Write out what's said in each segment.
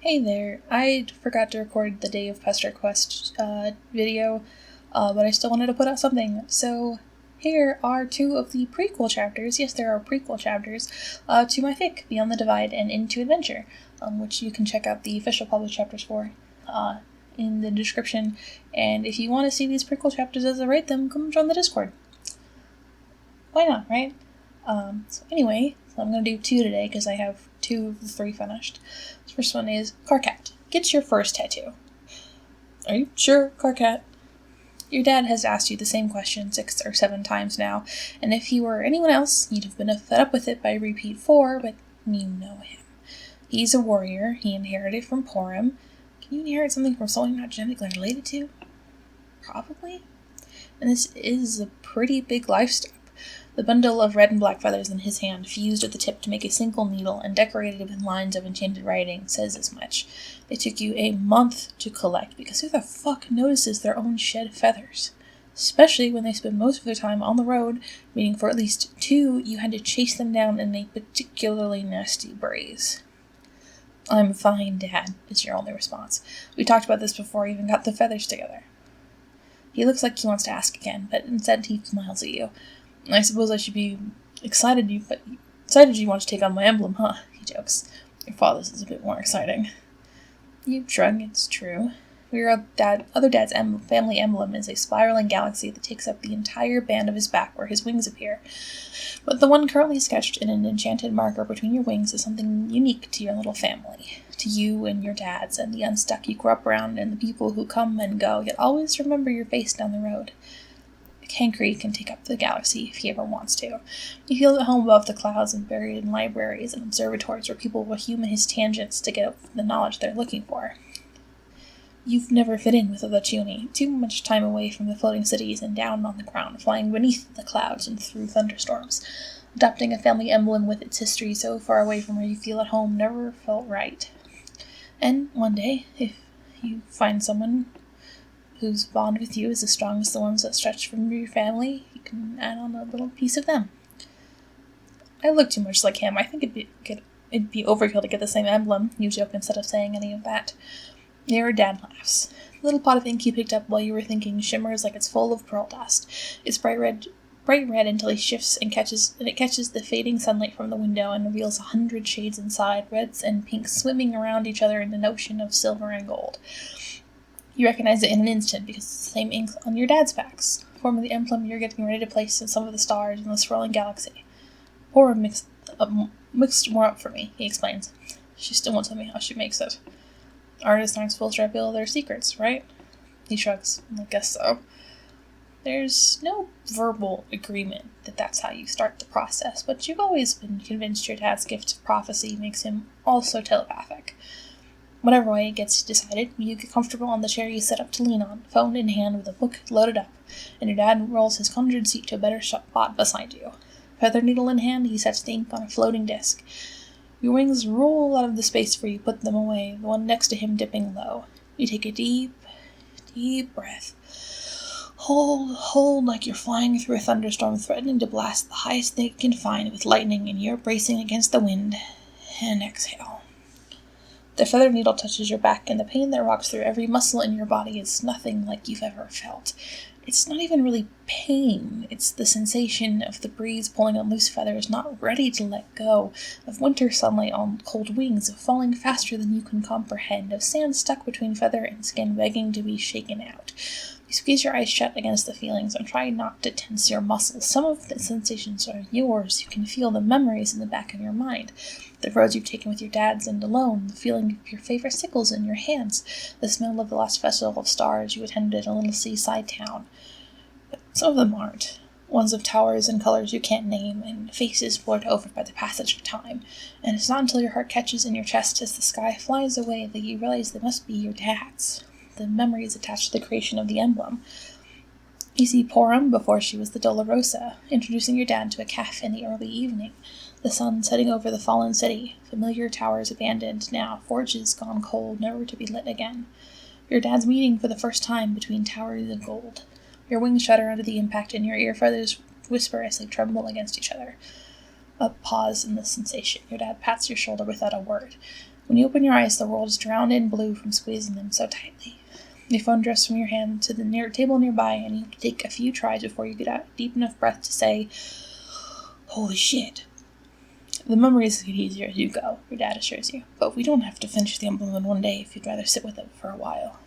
Hey there, I forgot to record the Day of Pester Quest video, but I still wanted to put out something. So here are two of the prequel chapters, yes there are prequel chapters, to my fic, Beyond the Divide and Into Adventure, which you can check out the official published chapters for in the description. And if you want to see these prequel chapters as I write them, come join the Discord. Why not, right? So I'm going to do two today because I have two of the three finished. The first one is Karkat. Get your first tattoo. Are you sure, Karkat? Your dad has asked you the same question 6 or 7 times now, and if he were anyone else, you'd have been fed up with it by repeat 4, but you know him. He's a warrior. He inherited from Porum. Can you inherit something from someone you're not genetically related to? Probably. And this is a pretty big life step. The bundle of red and black feathers in his hand, fused at the tip to make a single needle and decorated with lines of enchanted writing, says as much. It took you a month to collect, because who the fuck notices their own shed feathers? Especially when they spend most of their time on the road, meaning for at least 2, you had to chase them down in a particularly nasty breeze. "I'm fine, Dad," is your only response. "We talked about this before I even got the feathers together." He looks like he wants to ask again, but instead he smiles at you. "I suppose I should be excited you want to take on my emblem, huh?" he jokes. "Your father's is a bit more exciting." You shrug. It's true. Your other dad's family emblem is a spiraling galaxy that takes up the entire band of his back where his wings appear. But the one currently sketched in an enchanted marker between your wings is something unique to your little family, to you and your dad's and the unstuck you grew up around and the people who come and go, yet always remember your face down the road. Kankri can take up the galaxy if he ever wants to. He feels at home above the clouds and buried in libraries and observatories where people will human his tangents to get the knowledge they're looking for. You've never fit in with other Chuni, too much time away from the floating cities and down on the ground, flying beneath the clouds and through thunderstorms. Adopting a family emblem with its history so far away from where you feel at home never felt right. And one day, if you find someone whose bond with you is as strong as the ones that stretch from your family, you can add on a little piece of them. I look too much like him. I think it'd be overkill to get the same emblem, you joke instead of saying any of that. Your dad laughs. The little pot of ink you picked up while you were thinking shimmers like it's full of pearl dust. It's bright red until he shifts and it catches the fading sunlight from the window and reveals 100 shades inside, reds and pinks swimming around each other in an ocean of silver and gold. You recognize it in an instant because it's the same ink on your dad's backs, forming the emblem you're getting ready to place in some of the stars in the swirling galaxy. Porum mixed more up for me, he explains. She still won't tell me how she makes it. Artists aren't supposed to reveal their secrets, right? He shrugs. I guess so. There's no verbal agreement that that's how you start the process, but you've always been convinced your dad's gift of prophecy makes him also telepathic. Whatever way it gets decided, you get comfortable on the chair you set up to lean on, phone in hand with a book loaded up, and your dad rolls his conjured seat to a better spot beside you. Feather needle in hand, he sets the ink on a floating disc. Your wings roll out of the space where you put them away, the one next to him dipping low. You take a deep, deep breath. Hold like you're flying through a thunderstorm, threatening to blast the highest thing it can find with lightning, and you're bracing against the wind. And exhale. The feather needle touches your back, and the pain that rocks through every muscle in your body is nothing like you've ever felt. It's not even really pain. It's the sensation of the breeze pulling on loose feathers, not ready to let go, of winter sunlight on cold wings, of falling faster than you can comprehend, of sand stuck between feather and skin begging to be shaken out. You squeeze your eyes shut against the feelings and try not to tense your muscles. Some of the sensations are yours. You can feel the memories in the back of your mind. The roads you've taken with your dads and alone, the feeling of your favorite sickles in your hands, the smell of the last festival of stars you attended in a little seaside town. But some of them aren't. Ones of towers and colors you can't name, and faces blurred over by the passage of time. And it's not until your heart catches in your chest as the sky flies away that you realize they must be your dad's. The memories attached to the creation of the emblem. You see Porum before she was the Dolorosa, introducing your dad to a calf in the early evening. The sun setting over the fallen city, familiar towers abandoned, now forges gone cold, never to be lit again. Your dad's meeting for the first time between towers of gold. Your wings shudder under the impact, and your ear feathers whisper as they tremble against each other. A pause in the sensation. Your dad pats your shoulder without a word. When you open your eyes, the world is drowned in blue from squeezing them so tightly. Your phone drifts from your hand to the table nearby, and you have to take a few tries before you get out deep enough breath to say, "Holy shit." The memories get easier as you go, your dad assures you, but we don't have to finish the emblem in one day if you'd rather sit with it for a while.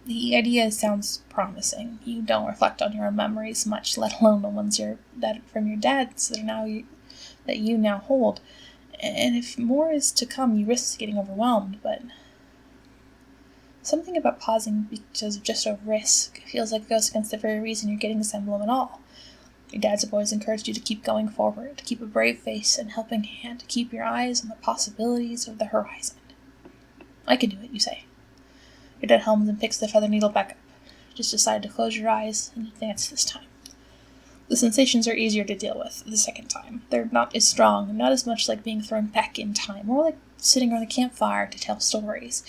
The idea sounds promising. You don't reflect on your own memories much, let alone the ones from your dad's that you now hold. And if more is to come, you risk getting overwhelmed, but something about pausing because of just a risk feels like it goes against the very reason you're getting this emblem at all. Your dads have always encouraged you to keep going forward, to keep a brave face and helping hand, to keep your eyes on the possibilities of the horizon. I can do it, you say. Your dad helms and picks the feather needle back up. You just decide to close your eyes and advance this time. The sensations are easier to deal with the second time. They're not as strong, not as much like being thrown back in time, more like sitting around a campfire to tell stories.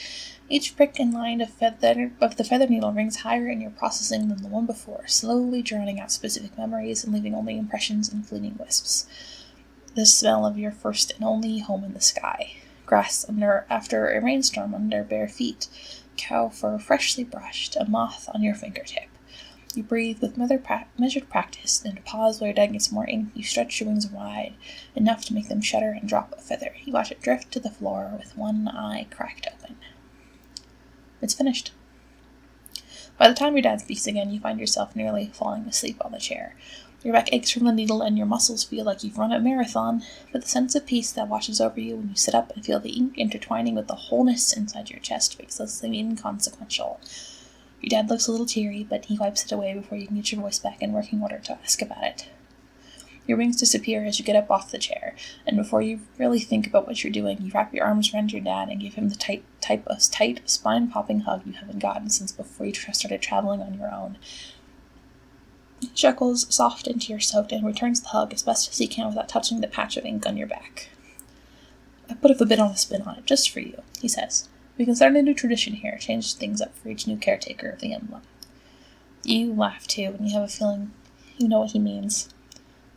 Each prick and line of the feather needle rings higher in your processing than the one before, slowly drowning out specific memories and leaving only impressions and fleeting wisps. The smell of your first and only home in the sky. Grass after a rainstorm under bare feet. Cow fur freshly brushed, a moth on your fingertip. You breathe with measured practice, and to pause while your dad gets more ink, you stretch your wings wide, enough to make them shudder and drop a feather. You watch it drift to the floor with one eye cracked open. It's finished. By the time your dad speaks again, you find yourself nearly falling asleep on the chair. Your back aches from the needle and your muscles feel like you've run a marathon, but the sense of peace that washes over you when you sit up and feel the ink intertwining with the wholeness inside your chest makes this seem inconsequential. Your dad looks a little teary, but he wipes it away before you can get your voice back in working order to ask about it. Your wings disappear as you get up off the chair, and before you really think about what you're doing, you wrap your arms around your dad and give him the tight, spine-popping hug you haven't gotten since before you started traveling on your own. He chuckles soft into your soaked and returns the hug as best as he can without touching the patch of ink on your back. "I put a bit on a spin on it, just for you," he says. "We can start a new tradition here, change things up for each new caretaker of the emblem." You laugh too, and you have a feeling you know what he means.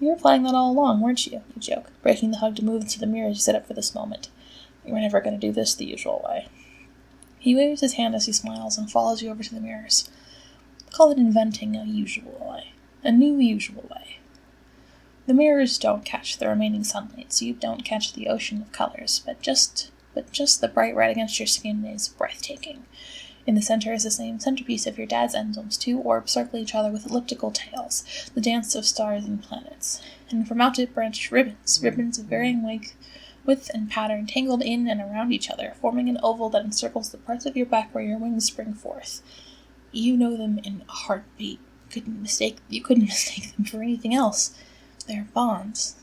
"You were planning that all along, weren't you?" You joke, breaking the hug to move into the mirror as you set up for this moment. "You were never going to do this the usual way." He waves his hand as he smiles and follows you over to the mirrors. Call it inventing a usual way. A new usual way. The mirrors don't catch the remaining sunlight, so you don't catch the ocean of colors, but just the bright red against your skin is breathtaking. In the center is the same centerpiece of your dad's emblems, two orbs circle each other with elliptical tails, the dance of stars and planets. And from out it branch ribbons of varying width and pattern tangled in and around each other, forming an oval that encircles the parts of your back where your wings spring forth. You know them in a heartbeat. You couldn't mistake them for anything else. They're bonds.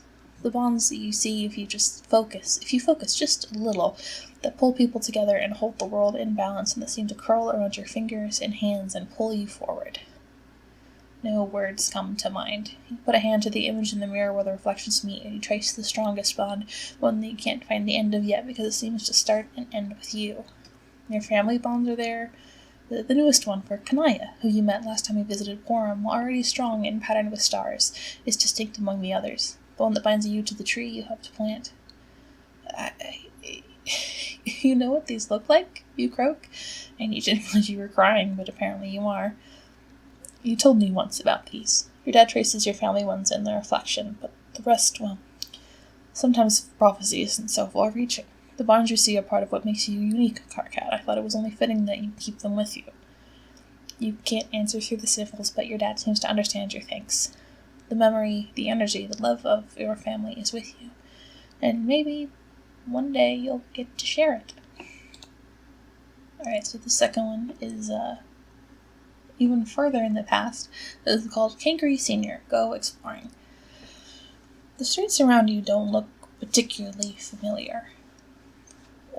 The bonds that you see if you focus just a little, that pull people together and hold the world in balance and that seem to curl around your fingers and hands and pull you forward. No words come to mind. You put a hand to the image in the mirror where the reflections meet and you trace the strongest bond, one that you can't find the end of yet because it seems to start and end with you. Your family bonds are there. The newest one for Kanaya, who you met last time you visited Porum, already strong and patterned with stars, is distinct among the others. The one that binds you to the tree you helped plant. You know what these look like? You croak. And you didn't realize you were crying, but apparently you are. You told me once about these. Your dad traces your family ones in the reflection, but the rest, well, sometimes prophecy isn't so far-reaching. The bonds you see are part of what makes you unique, Karkat. I thought it was only fitting that you keep them with you. You can't answer through the sniffles, but your dad seems to understand your thanks. The memory, the energy, the love of your family is with you. And maybe one day you'll get to share it. Alright, so the second one is even further in the past. It's called Kankri Sr. Go Exploring. The streets around you don't look particularly familiar.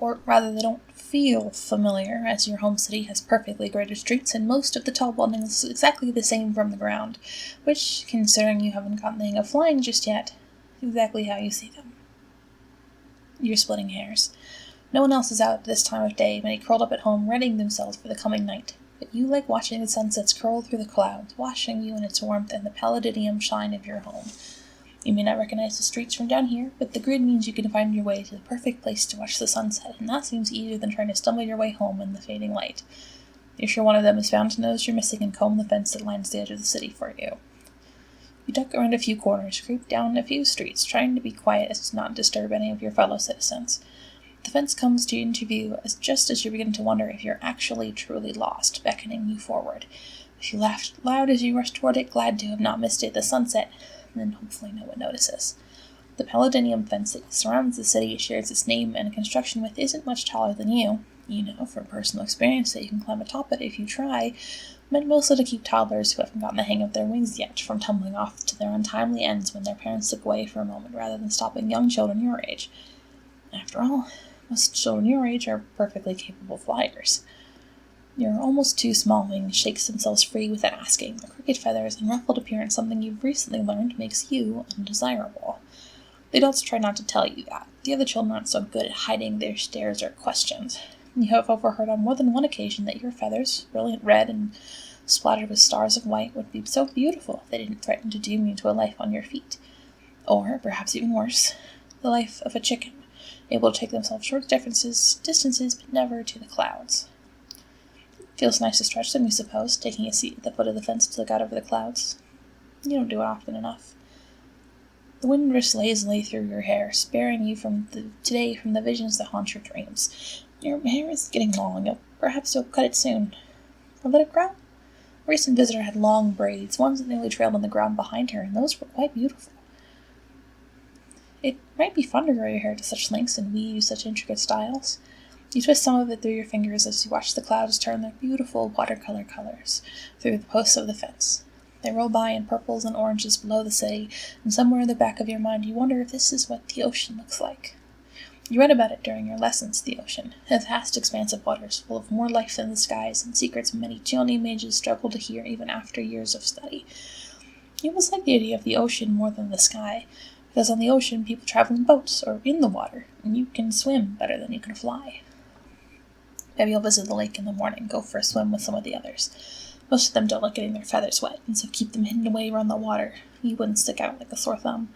Or rather, they don't feel familiar, as your home city has perfectly graded streets, and most of the tall buildings is exactly the same from the ground, which, considering you haven't gotten the hang of flying just yet, is exactly how you see them. You're splitting hairs. No one else is out at this time of day, many curled up at home, readying themselves for the coming night. But you like watching the sunsets curl through the clouds, washing you in its warmth and the palladium shine of your home. You may not recognize the streets from down here, but the grid means you can find your way to the perfect place to watch the sunset, and that seems easier than trying to stumble your way home in the fading light. You're sure one of them is found to notice you're missing and comb the fence that lines the edge of the city for you. You duck around a few corners, creep down a few streets, trying to be quiet as to not disturb any of your fellow citizens. The fence comes to interview just as you begin to wonder if you're actually truly lost, beckoning you forward. If you laugh loud as you rush toward it, glad to have not missed it, the sunset, then hopefully no one notices. The Palladinium fence that surrounds the city shares its name and construction with isn't much taller than you. You know from personal experience that you can climb atop it if you try, meant mostly to keep toddlers who haven't gotten the hang of their wings yet from tumbling off to their untimely ends when their parents slip away for a moment rather than stopping young children your age. After all, most children your age are perfectly capable flyers. Your almost too small wings shakes themselves free without asking, the crooked feathers and ruffled appearance something you've recently learned makes you undesirable. The adults try not to tell you that. The other children aren't so good at hiding their stares or questions. You have overheard on more than one occasion that your feathers, brilliant red and splattered with stars of white, would be so beautiful if they didn't threaten to doom you to a life on your feet. Or, perhaps even worse, the life of a chicken, able to take themselves short distances, but never to the clouds. Feels nice to stretch them, you suppose, taking a seat at the foot of the fence to look out over the clouds. You don't do it often enough. The wind drifts lazily through your hair, sparing you today from the visions that haunt your dreams. Your hair is getting long. Perhaps you'll cut it soon. Or let it grow? A recent visitor had long braids, ones that nearly trailed on the ground behind her, and those were quite beautiful. It might be fun to grow your hair to such lengths and weave such intricate styles. You twist some of it through your fingers as you watch the clouds turn their beautiful watercolor colors through the posts of the fence. They roll by in purples and oranges below the city, and somewhere in the back of your mind you wonder if this is what the ocean looks like. You read about it during your lessons, the ocean, a vast expanse of waters full of more life than the skies and secrets many Chioni mages struggle to hear even after years of study. You almost like the idea of the ocean more than the sky, because on the ocean people travel in boats or in the water, and you can swim better than you can fly. Maybe you'll visit the lake in the morning, go for a swim with some of the others. Most of them don't like getting their feathers wet, and so keep them hidden away around the water. You wouldn't stick out like a sore thumb.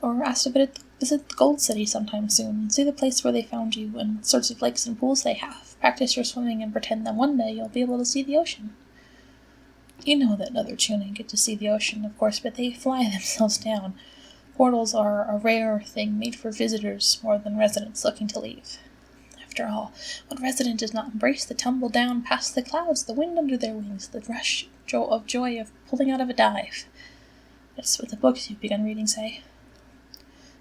Or ask to visit the Gold City sometime soon, and see the place where they found you, and what sorts of lakes and pools they have. Practice your swimming and pretend that one day you'll be able to see the ocean. You know that other Chunin get to see the ocean, of course, but they fly themselves down. Portals are a rare thing made for visitors more than residents looking to leave. After all, what resident does not embrace the tumble down past the clouds, the wind under their wings, the rush of joy of pulling out of a dive? That's what the books you've begun reading say.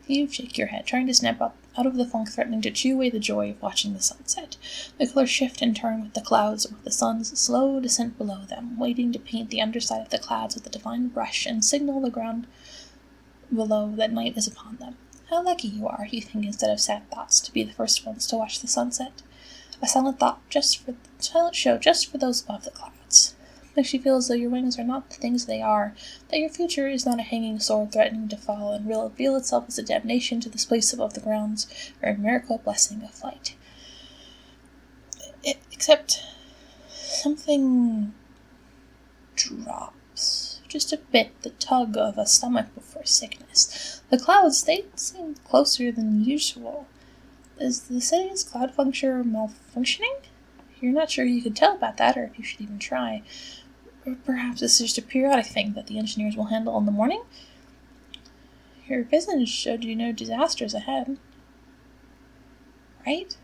You shake your head, trying to snap up out of the funk threatening to chew away the joy of watching the sunset. The colors shift and turn with the clouds, with the sun's slow descent below them, waiting to paint the underside of the clouds with a divine brush and signal the ground below that night is upon them. How lucky you are, you think, instead of sad thoughts, to be the first ones to watch the sunset. A silent show just for those above the clouds. Makes you feel as though your wings are not the things they are, that your future is not a hanging sword threatening to fall and reveal itself as a damnation to this place above the grounds, or a miracle blessing of flight. Except something drops. Just a bit, the tug of a stomach before sickness. The clouds, they seem closer than usual. Is the city's cloud functor malfunctioning? You're not sure you could tell about that, or if you should even try. Or perhaps it's just a periodic thing that the engineers will handle in the morning? Your vision showed you no disasters ahead. Right?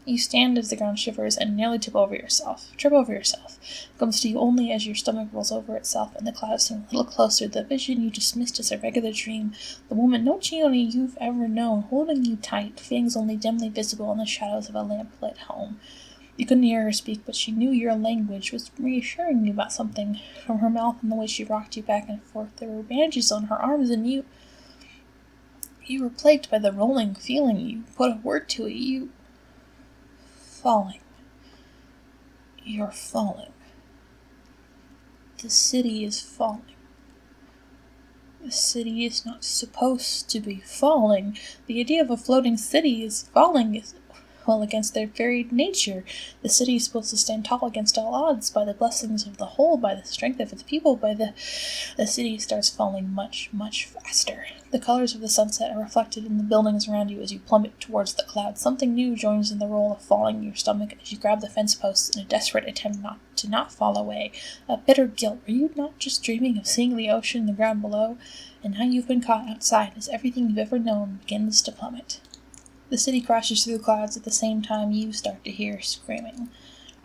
You stand as the ground shivers and nearly trip over yourself. It comes to you only as your stomach rolls over itself and the clouds seem a little closer. The vision you dismissed as a regular dream. The woman, no Chioni you've ever known, holding you tight, fangs only dimly visible in the shadows of a lamp-lit home. You couldn't hear her speak, but she knew your language was reassuring you about something. From her mouth and the way she rocked you back and forth, there were bandages on her arms, and you were plagued by the rolling feeling. You put a word to it. Falling. You're falling. The city is falling. The city is not supposed to be falling. The idea of a floating city is falling. Well, against their very nature, the city is supposed to stand tall against all odds. By the blessings of the whole, by the strength of its people, the city starts falling much, much faster. The colors of the sunset are reflected in the buildings around you as you plummet towards the clouds. Something new joins in the roll of falling in your stomach as you grab the fence posts in a desperate attempt to not fall away. A bitter guilt. Were you not just dreaming of seeing the ocean and the ground below? And now you've been caught outside as everything you've ever known begins to plummet. The city crashes through the clouds at the same time you start to hear screaming.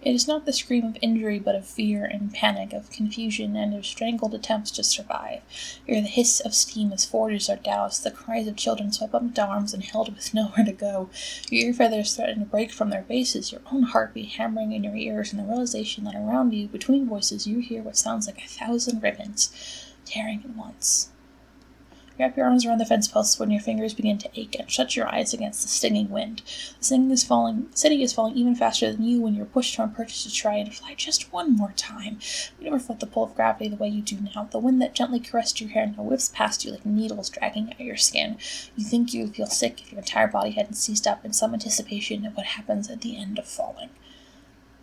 It is not the scream of injury, but of fear and panic, of confusion and of strangled attempts to survive. You hear the hiss of steam as forges are doused, the cries of children swept up into arms and held with nowhere to go. Your ear feathers threaten to break from their bases, your own heartbeat hammering in your ears, and the realization that around you, between voices, you hear what sounds like 1,000 ribbons tearing at once. Wrap your arms around the fence posts when your fingers begin to ache and shut your eyes against the stinging wind. The city is falling even faster than you when you're pushed from a perch to try and fly just one more time. You never felt the pull of gravity the way you do now. The wind that gently caressed your hair now whips past you like needles dragging at your skin. You think you would feel sick if your entire body hadn't seized up in some anticipation of what happens at the end of falling.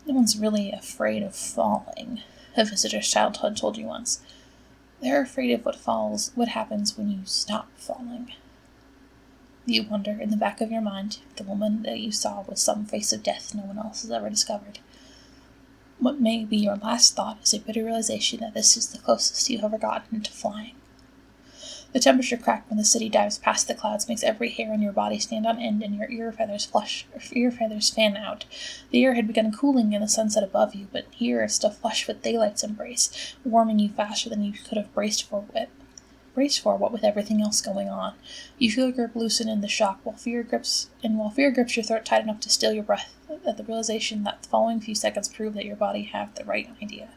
No one's really afraid of falling, a visitor's childhood told you once. They're afraid of what happens when you stop falling. You wonder, in the back of your mind, if the woman that you saw was some face of death no one else has ever discovered. What may be your last thought is a bitter realization that this is the closest you've ever gotten to flying. The temperature crack when the city dives past the clouds makes every hair on your body stand on end and your ear feathers fan out. The air had begun cooling in the sunset above you, but here is still flush with daylight's embrace, warming you faster than you could have braced for what with everything else going on. You feel your grip loosen in the shock while fear grips your throat tight enough to still your breath at the realization that the following few seconds prove that your body had the right idea.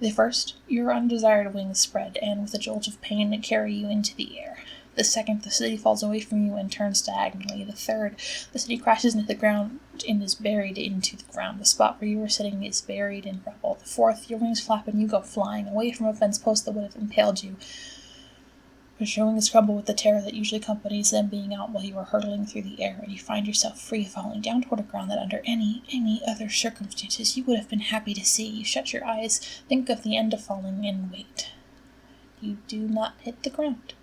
The first, your undesired wings spread, and with a jolt of pain carry you into the air. The second, the city falls away from you and turns diagonally. The third, the city crashes into the ground and is buried into the ground. The spot where you were sitting is buried in rubble. The fourth, your wings flap and you go flying away from a fence post that would have impaled you. Your wings crumble with the terror that usually accompanies them being out while you are hurtling through the air, and you find yourself free falling down toward a ground that under any other circumstances you would have been happy to see. You shut your eyes, think of the end of falling, and wait. You do not hit the ground.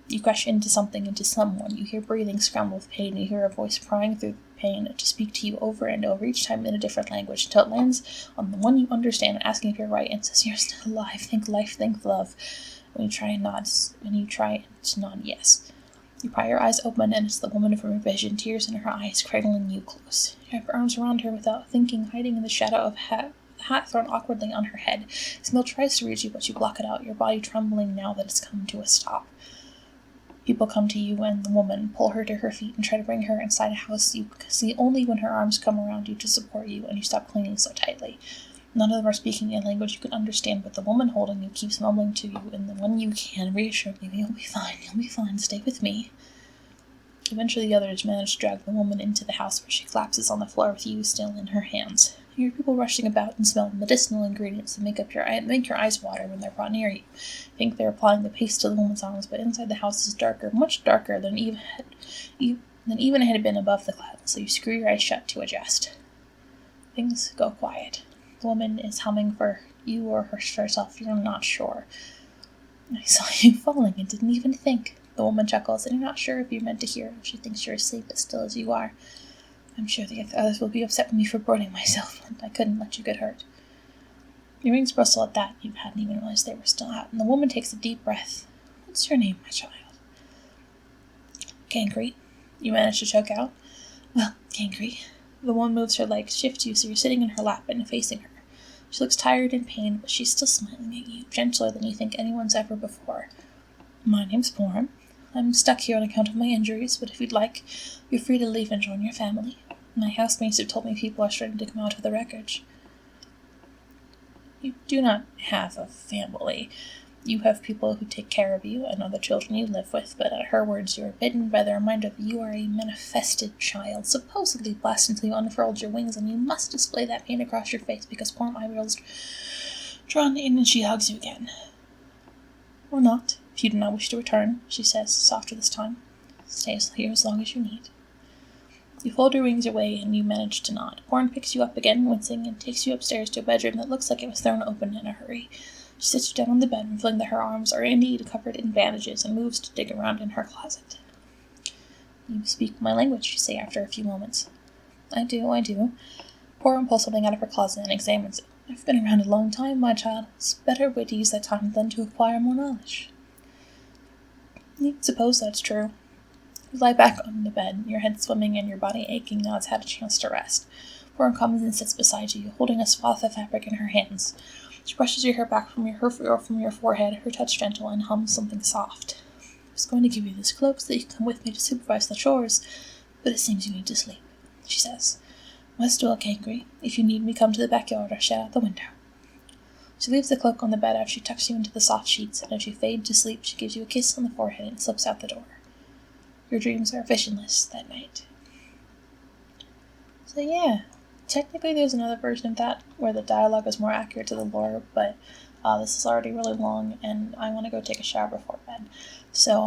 You crash into someone. You hear breathing scramble with pain. You hear a voice prying through the pain to speak to you over and over, each time in a different language, until it lands on the one you understand, asking if you're right, and says, "You're still alive. Think life, think love." When you try to nod yes. You pry your eyes open, and it's the woman from your vision, tears in her eyes, cradling you close. You have your arms around her without thinking, hiding in the shadow of the hat thrown awkwardly on her head. Smell tries to reach you, but you block it out, your body trembling now that it's come to a stop. People come to you and the woman, pull her to her feet, and try to bring her inside a house you see only when her arms come around you to support you, and you stop clinging so tightly. None of them are speaking a language you can understand, but the woman holding you keeps mumbling to you, and the one you can reassure you, "You'll be fine, stay with me." Eventually the others manage to drag the woman into the house, where she collapses on the floor with you still in her hands. You hear people rushing about and smell medicinal ingredients that make your eyes water when they're brought near you. You think they're applying the paste to the woman's arms, but inside the house is darker, much darker than even it had been above the clouds, so you screw your eyes shut to adjust. Things go quiet. The woman is humming for you or herself, you're not sure. "I saw you falling and didn't even think." The woman chuckles, and you're not sure if you're meant to hear, if she thinks you're asleep as still as you are. "I'm sure the others will be upset with me for burning myself, but I couldn't let you get hurt." Your wings bristle at that, you hadn't even realized they were still out, and the woman takes a deep breath. "What's your name, my child?" "Kankri," you manage to choke out. "Well, Kankri." The woman moves her legs, shifts you so you're sitting in her lap and facing her. She looks tired and pained, but she's still smiling at you, gentler than you think anyone's ever before. "My name's Morin. I'm stuck here on account of my injuries, but if you'd like, you're free to leave and join your family. My housemates have told me people are starting to come out of the wreckage." "You do not have a family. You have people who take care of you and other children you live with, but at her words you are bitten by the reminder that you are a manifested child, supposedly blessed until you unfurled your wings, and you must display that pain across your face because poor eyeballs drawn in and she hugs you again. "Or not, if you do not wish to return," she says, softer this time. "Stay here as long as you need." You fold your wings away and you manage to nod. Porn picks you up again, wincing, and takes you upstairs to a bedroom that looks like it was thrown open in a hurry. She sits you down on the bed, revealing that her arms are indeed covered in bandages, and moves to dig around in her closet. You speak my language, you say after a few moments. I do. Porn pulls something out of her closet and examines it. I've been around a long time, my child. It's a better way to use that time than to acquire more knowledge. You suppose that's true. You lie back on the bed, your head swimming and your body aching now it's had a chance to rest. Porn comes and sits beside you, holding a swath of fabric in her hands. She brushes your hair back from your forehead, her touch gentle, and hums something soft. I was going to give you this cloak so that you can come with me to supervise the chores, but it seems you need to sleep, she says. Rest well, Kankri. If you need me, come to the backyard or shout out the window. She leaves the cloak on the bed after she tucks you into the soft sheets, and as you fade to sleep, she gives you a kiss on the forehead and slips out the door. Your dreams are visionless that night. So yeah, technically there's another version of that where the dialogue is more accurate to the lore, but this is already really long and I want to go take a shower before bed. So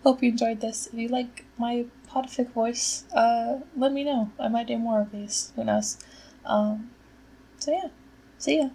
hope you enjoyed this. If you like my podfic voice, let me know. I might do more of these. Who knows? So yeah, see ya.